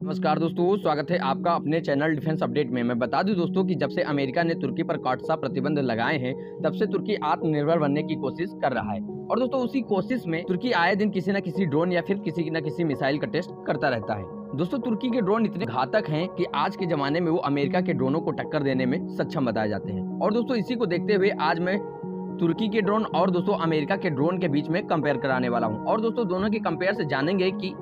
नमस्कार दोस्तों, स्वागत है आपका अपने चैनल डिफेंस अपडेट में। मैं बता दूं दोस्तों कि जब से अमेरिका ने तुर्की पर कौशल प्रतिबंध लगाए हैं, तब से तुर्की आत्मनिर्भर बनने की कोशिश कर रहा है। और दोस्तों उसी कोशिश में तुर्की आए दिन किसी न किसी ड्रोन या फिर किसी न किसी मिसाइल का टेस्ट करता रहता है। दोस्तों तुर्की के ड्रोन इतने घातक हैं कि आज के जमाने में वो अमेरिका के ड्रोनों को टक्कर देने में सक्षम बताए जाते हैं। और दोस्तों इसी को देखते हुए आज मैं तुर्की के ड्रोन और दोस्तों अमेरिका के ड्रोन के बीच में कंपेयर कराने वाला हूँ। और दोस्तों दोनों के कंपेयर से जानेंगे कि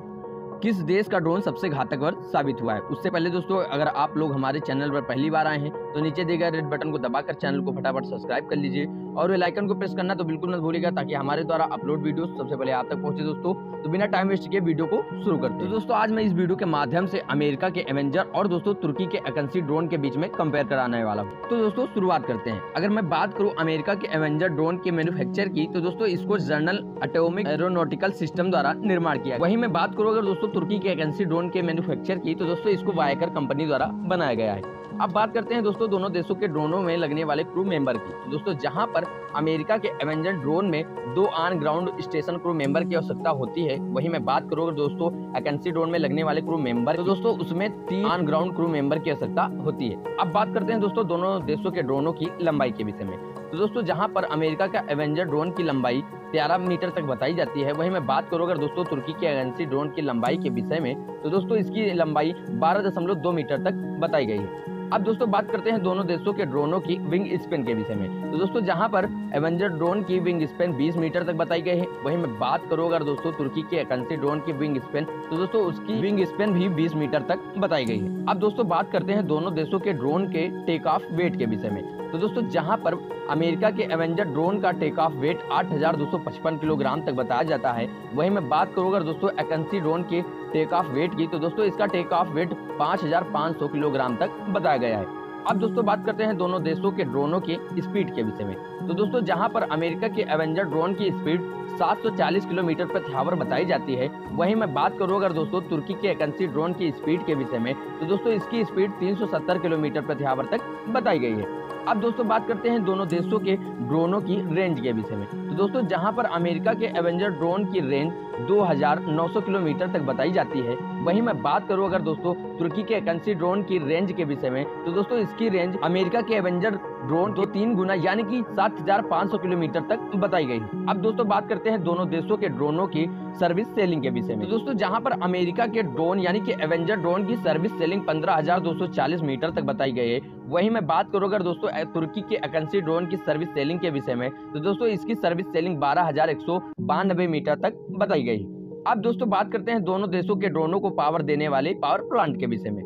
किस देश का ड्रोन सबसे घातकवर साबित हुआ है। उससे पहले दोस्तों अगर आप लोग हमारे चैनल पर पहली बार आए हैं तो नीचे दिए गए रेड बटन को दबाकर चैनल को फटाफट सब्सक्राइब कर लीजिए और बेल आइकन को प्रेस करना तो बिल्कुल मत भूलिएगा, ताकि हमारे द्वारा अपलोड वीडियो सबसे पहले आप तक पहुंचे। दोस्तों तो बिना टाइम वेस्ट किए वीडियो को शुरू करते हैं। तो दोस्तों आज मैं इस वीडियो के माध्यम से अमेरिका के एवेंजर और दोस्तों तुर्की के एकेंसी ड्रोन के बीच में कंपेयर कराने वाला हूँ। तो दोस्तों शुरुआत करते हैं। अगर मैं बात करूँ अमेरिका के एवेंजर ड्रोन के मैन्युफैक्चर की, तो दोस्तों इसको जर्नल एटॉमिक एरोनॉटिकल सिस्टम द्वारा निर्माण किया। वहीं मैं बात करूँ अगर दोस्तों तुर्की के एकेंसी ड्रोन के मैन्युफैक्चर की, तो दोस्तों इसको वायकर कंपनी द्वारा बनाया गया है। अब बात करते हैं दोस्तों दोनों देशों के ड्रोनों में लगने वाले क्रू मेंबर की। तो दोस्तों जहां पर अमेरिका के एवेंजर ड्रोन में 2 on ground station crew member की आवश्यकता होती है, वहीं मैं बात करूँ दोस्तों एकेंसी ड्रोन में लगने वाले क्रू मेंबर, तो दोस्तों उसमें 3 ऑन ग्राउंड क्रू मेंबर की आवश्यकता होती है। अब बात करते हैं दोस्तों दोनों देशों के ड्रोनों की लंबाई के विषय में। तो दोस्तों जहां पर अमेरिका का एवेंजर ड्रोन की लंबाई 13 मीटर तक बताई जाती है, वहीं मैं बात करूँ अगर दोस्तों तुर्की के एकेंसी ड्रोन की लंबाई के विषय में, तो दोस्तों इसकी लंबाई 12.2 मीटर तक बताई गई है। अब दोस्तों बात करते हैं दोनों देशों के ड्रोनों की विंग स्पेन के विषय में। तो दोस्तों जहां पर एवेंजर ड्रोन की विंग स्पेन 20 मीटर तक बताई गई है, वहीं मैं बात करूँ अगर दोस्तों तुर्की के एकेंसी ड्रोन की विंग स्पेन, तो दोस्तों उसकी विंग स्पेन भी 20 मीटर तक बताई गई है। अब दोस्तों बात करते हैं दोनों देशों के ड्रोन के टेक ऑफ वेट के विषय में। तो दोस्तों जहां पर अमेरिका के एवेंजर ड्रोन का टेक ऑफ वेट 8,255 किलोग्राम तक बताया जाता है, वहीं मैं बात करूँ अगर दोस्तों एकेंसी ड्रोन के टेक ऑफ वेट की, तो दोस्तों इसका टेक ऑफ वेट 5,500 किलोग्राम तक बताया गया है। अब दोस्तों बात करते हैं दोनों देशों के ड्रोनों के स्पीड के विषय में। तो दोस्तों जहां पर अमेरिका के एवेंजर ड्रोन की स्पीड 740 किलोमीटर प्रति आवर बताई जाती है, वहीं मैं बात करूं अगर दोस्तों तुर्की के एकेंसी ड्रोन की स्पीड के विषय में, तो दोस्तों इसकी स्पीड 370 किलोमीटर प्रति आवर तक बताई गई है। अब दोस्तों बात करते हैं दोनों देशों के ड्रोनों की रेंज के विषय में। तो दोस्तों जहां पर अमेरिका के एवेंजर ड्रोन की रेंज 2,900 किलोमीटर तक बताई जाती है, वहीं मैं बात करूं अगर दोस्तों तुर्की के एकेंसी ड्रोन की रेंज के विषय में, तो दोस्तों इसकी रेंज अमेरिका के एवेंजर ड्रोन तो 3 गुना यानी कि 7,500 किलोमीटर तक बताई गई। अब दोस्तों बात करते हैं दोनों देशों के ड्रोनों की सर्विस सेलिंग के विषय में। तो दोस्तों जहां पर अमेरिका के ड्रोन यानी कि एवेंजर ड्रोन की सर्विस सेलिंग 15,240 मीटर तक बताई गई है, वहीं मैं बात करूं अगर दोस्तों तुर्की के एकेंसी ड्रोन की सर्विस सेलिंग के विषय में, तो दोस्तों इसकी सर्विस सेलिंग 12,192 मीटर तक बताई गई। अब दोस्तों बात करते हैं दोनों देशों के ड्रोनों को पावर देने वाले पावर प्लांट के विषय में।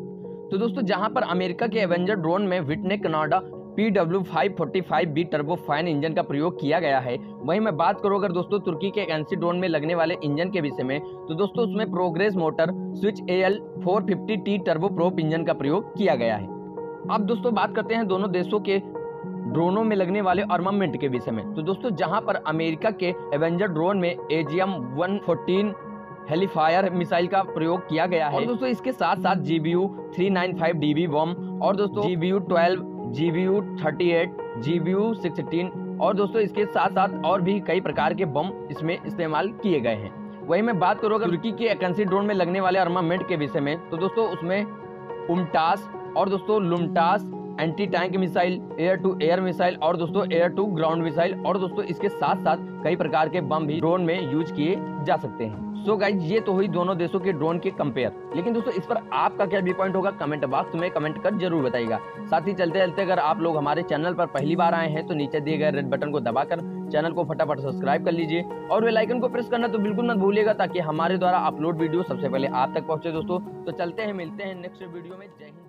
तो दोस्तों जहां पर अमेरिका के एवेंजर ड्रोन में विटने कनाडा PW545B टर्बोफाइन इंजन का प्रयोग किया गया है, वहीं मैं बात करूं अगर दोस्तों तुर्की के एकेंसी ड्रोन में लगने वाले इंजन के विषय में, तो दोस्तों उसमें Progress Motor Sich AL450T turboprop engine का प्रयोग किया गया है। अब दोस्तों बात करते हैं दोनों देशों के ड्रोनों में लगने वाले आर्मामेंट के विषय में। तो दोस्तों जहां पर अमेरिका के एवेंजर ड्रोन में AGM-114 हेलीफायर मिसाइल का प्रयोग किया गया है, और दोस्तों इसके साथ साथ GBU-395DB बम और दोस्तों GBU-12, GBU-38, GBU-16 और दोस्तों इसके साथ साथ और भी कई प्रकार के बम इसमें इस्तेमाल किए गए हैं। वहीं मैं बात करूँ अगर तुर्की के एकेंसी ड्रोन में लगने वाले आर्मामेंट के विषय में, तो दोस्तों उसमें उमटास और दोस्तों LUMTAS anti tank missile, air to air missile और दोस्तों एयर टू ग्राउंड मिसाइल और दोस्तों इसके साथ साथ कई प्रकार के बम भी ड्रोन में यूज किए जा सकते हैं। सो गाइज ये तो हुई दोनों देशों के ड्रोन के कंपेयर, लेकिन दोस्तों इस पर आपका क्या व्यू पॉइंट होगा कमेंट बॉक्स में कमेंट कर जरूर बताइएगा। साथ ही चलते चलते अगर आप लोग हमारे चैनल पर पहली बार आए हैं तो नीचे दिए गए रेड बटन को दबाकर चैनल को फटाफट सब्सक्राइब कर लीजिए और बेल आइकन को प्रेस करना तो बिल्कुल मत भूलिएगा, ताकि हमारे द्वारा अपलोड वीडियो सबसे पहले आप तक पहुंचे। दोस्तों तो चलते हैं, मिलते हैं नेक्स्ट वीडियो में। जय हिंद।